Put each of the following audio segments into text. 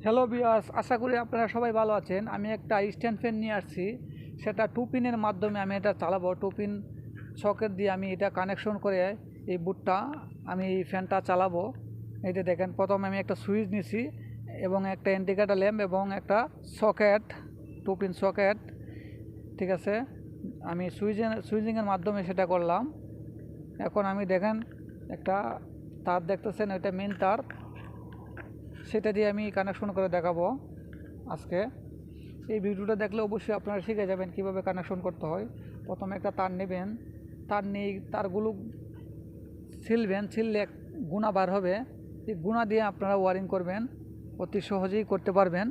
Hello viewers, আশা করি আপনারা সবাই ভালো আছেন। আমি একটা স্ট্যান্ড ফ্যান নিয়ে আসছি, সেটা টু পিনের মাধ্যমে আমি এটা চালাবো। টু পিন সকেট দিয়ে আমি এটা কানেকশন করে এই বুটটা আমি এই ফ্যানটা চালাবো। এই যে দেখেন, প্রথমে আমি একটা সুইচ নিছি এবং একটা ইন্ডিকেটর ল্যাম্প এবং একটা সকেট, টু পিন সকেট। ঠিক আছে, আমি সুইচিংয়ের মাধ্যমে সেটা করলাম। এখন আমি দেখেন একটা তার দেখতেছেন, ওইটা মেন তার, সেটা দিয়ে আমি কানেকশন করে দেখাবো আজকে। এই ভিডিওটা দেখলে অবশ্যই আপনারা শিখে যাবেন কিভাবে কানেকশন করতে হয়। প্রথমে একটা তার নেবেন, তার নিয়ে তারগুলো ছিললে গুণা বার হবে। এই গুণা দিয়ে আপনারা ওয়ারিং করবেন, অতি সহজেই করতে পারবেন।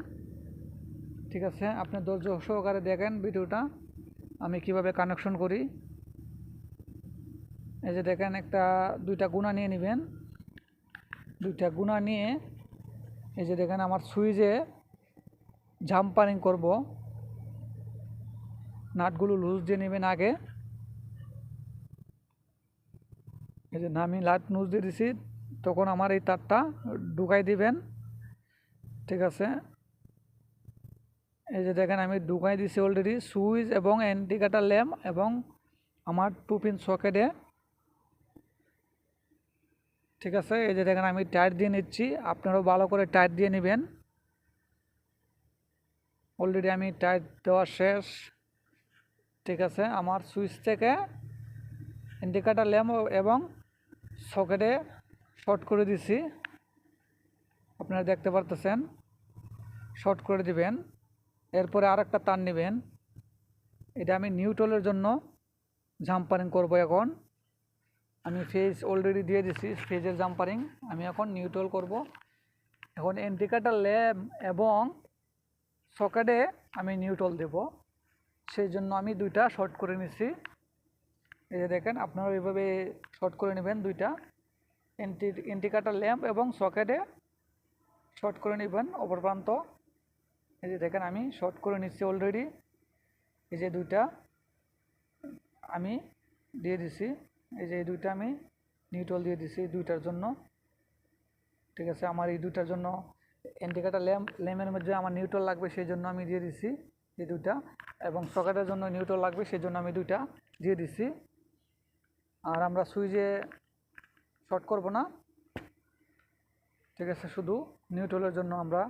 ঠিক আছে, আপনি ধৈর্য সহকারে দেখেন ভিডিওটা আমি কিভাবে কানেকশন করি। এই যে দেখেন, দুইটা গুণা নিয়ে নেবেন। দুইটা গুণা নিয়ে এই যে দেখেন, আমার সুইচে জাম্পারিং করব। নাটগুলো লুজ দিয়ে নেবেন আগে। এই যে আমি লাট লুজ দিয়ে দিছি, তখন আমার এই তারটা ঢুকাই দিবেন। ঠিক আছে, এই যে দেখেন আমি ঢুকাই দিছি অলরেডি সুইচ এবং ইন্ডিকেটর ল্যাম্প এবং আমার টু পিন সকেটে। ঠিক আছে, এই যে দেখেন আমি টাইট দিয়ে নিচ্ছি, আপনারাও ভালো করে টাইট দিয়ে নেবেন। অলরেডি আমি টাইট দেওয়া শেষ। ঠিক আছে, আমার সুইচ থেকে ইন্ডিকেটর ল্যাম্প এবং সকেটে শর্ট করে দিছি, আপনারা দেখতে পারতেছেন। শর্ট করে দিবেন। এরপরে আরেকটা তার নেবেন, এটা আমি নিউট্রালের জন্য জাম্পারিং করব। এখন আমি ফেজ অলরেডি দিয়ে দিছি, ফেজের জাম্পারিং আমি এখন নিউট্রাল করব। এখন ইন্ডিকেটর ল্যাম্প এবং সকেটে আমি নিউট্রাল দেব, সেই জন্য আমি দুইটা শর্ট করে নিছি। এই যে দেখেন, আপনারা এইভাবে শর্ট করে নেবেন দুইটা ইন্ডিকেটর ল্যাম্প এবং সকেটে শর্ট করে নেবেন অপর প্রান্ত। এই যে দেখেন আমি শর্ট করে নিচ্ছি অলরেডি। এই যে দুইটা আমি দিয়ে দিছি, এই যে এই দুইটা আমি নিউট্রাল দিয়ে দিছি দুইটার জন্য। ঠিক আছে, আমার এই দুইটার জন্য ইন্ডিকেটর ল্যাম্পের মধ্যে আমার নিউট্রাল লাগবে, সেই জন্য আমি দিয়ে দিছি এই দুইটা, এবং সকেটের জন্য নিউট্রাল লাগবে, সেই জন্য আমি দুইটা দিয়ে দিছি। আর আমরা সুইচে শর্ট করব না। ঠিক আছে, শুধু নিউট্রালের জন্য আমরা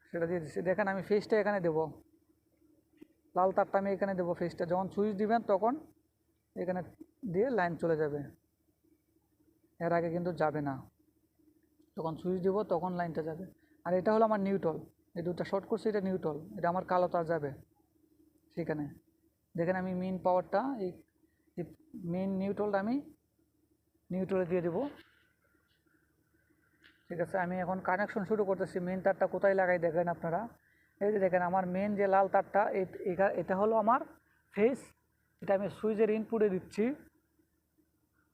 সেটা দিয়ে দিচ্ছি। দেখেন আমি ফেজটা এখানে দেব, লাল তারটা আমি এখানে দেবো। ফেজটা যখন সুইচ দিবেন তখন এখানে দিয়ে লাইন চলে যাবে, এর আগে কিন্তু যাবে না। যখন সুইচ দিব তখন লাইনটা যাবে। আর এটা হলো আমার নিউট্রাল, এই দুটো শর্ট করছি, এটা নিউট্রাল, এটা আমার কালো তার যাবে সেখানে। দেখেন আমি মেন পাওয়ারটা, এই মেন নিউট্রালটা আমি নিউট্রালে দিয়ে দেবো। ঠিক আছে, আমি এখন কানেকশন শুরু করতেছি। মেন তারটা কোথায় লাগাই দেখেন আপনারা। এই যে দেখেন আমার মেন যে লাল তারটা, এটা হলো আমার ফেজ, এটা আমি সুইচের ইনপুটে দিচ্ছি।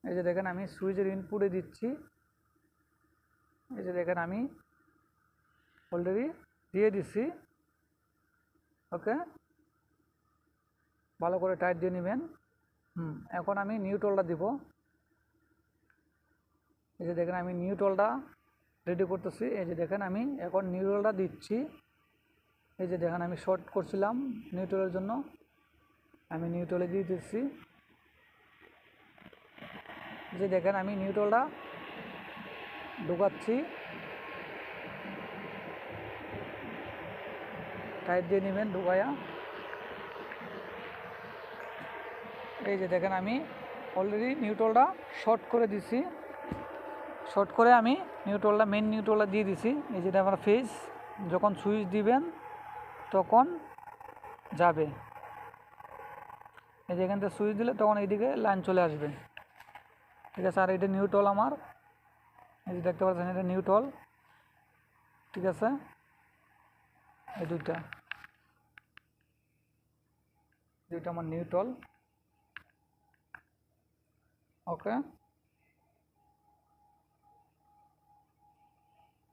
এই যে দেখেন আমি সুইচের ইনপুটে দিচ্ছি। এই যে দেখেন আমি অলরেডি দিয়ে দিচ্ছি। ওকে, ভালো করে টাইট দিয়ে নেবেন। এখন আমি নিউট্রালটা দিব। এই যে দেখেন আমি নিউট্রালটা রেডি করতেছি। এই যে দেখেন আমি এখন নিউট্রালটা দিচ্ছি। এই যে দেখেন আমি শর্ট করছিলাম নিউট্রালের জন্য, আমি নিউট্রালে দিয়ে দিচ্ছি। যে দেখেন আমি নিউট্রালটা ঢুকাচ্ছি, টাইট দিয়ে নেবেন ঢুকায়া। এই যে দেখেন আমি অলরেডি নিউট্রালটা শর্ট করে দিছি। শর্ট করে আমি মেন নিউট্রালটা দিয়ে দিছি। এই যে আমার ফেজ, যখন সুইচ দিবেন তখন যাবে। এই যে এখান থেকে সুইচ দিলে তখন এইদিকে লাইন চলে আসবে। ঠিক আছে, আর এটা নিউট্রাল আমার, এই যে দেখতে পাচ্ছেন এটা নিউট্রাল। ঠিক আছে, এই দুইটা আমার নিউট্রাল। ওকে,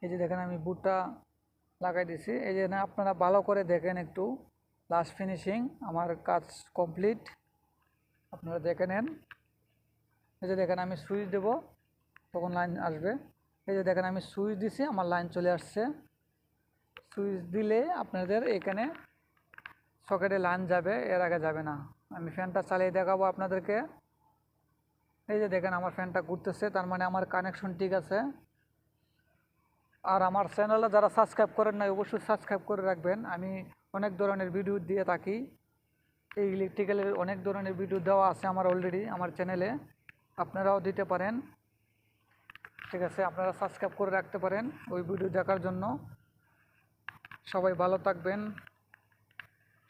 এই যে দেখেন আমি বুটটা লাগাই দিছি। এই যে আপনারা ভালো করে দেখেন একটু, লাস্ট ফিনিশিং আমার কাজ কমপ্লিট, আপনারা দেখে নেন। এই যে দেখেন আমি সুইচ দেব তখন লাইন আসবে। এই যে দেখেন আমি সুইচ দিছি, আমার লাইন চলে আসছে। সুইচ দিলে আপনাদের এখানে সকেটে লাইন যাবে, এর আগে যাবে না। আমি ফ্যানটা চালিয়ে দেখাবো আপনাদেরকে। এই যে দেখেন আমার ফ্যানটা ঘুরতেছে, তার মানে আমার কানেকশন ঠিক আছে। আর আমার চ্যানেলে যারা সাবস্ক্রাইব করেন নাই অবশ্যই সাবস্ক্রাইব করে রাখবেন। আমি অনেক ধরনের ভিডিও দিয়ে থাকি, এই ইলেকট্রিক্যালের অনেক ধরনের ভিডিও দেওয়া আছে আমার অলরেডি আমার চ্যানেলে, আপনারাও দিতে পারেন। ঠিক আছে, আপনারা সাবস্ক্রাইব করে রাখতে পারেন ওই ভিডিও দেখার জন্য। সবাই ভালো থাকবেন,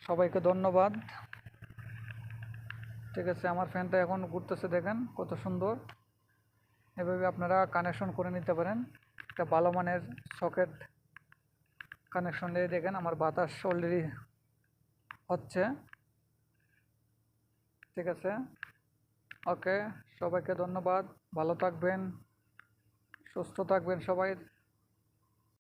সবাইকে ধন্যবাদ। ঠিক আছে, আমার ফ্যানটা এখন ঘুরতেছে, দেখেন কত সুন্দর। এভাবে আপনারা কানেকশন করে নিতে পারেন একটা ভালো মানের সকেট কানেকশন দিয়ে। দেখেন আমার বাতাস অলরেডি হচ্ছে। ঠিক আছে, ওকে, সবাইকে ধন্যবাদ, ভালো থাকবেন, সুস্থ থাকবেন সবাই।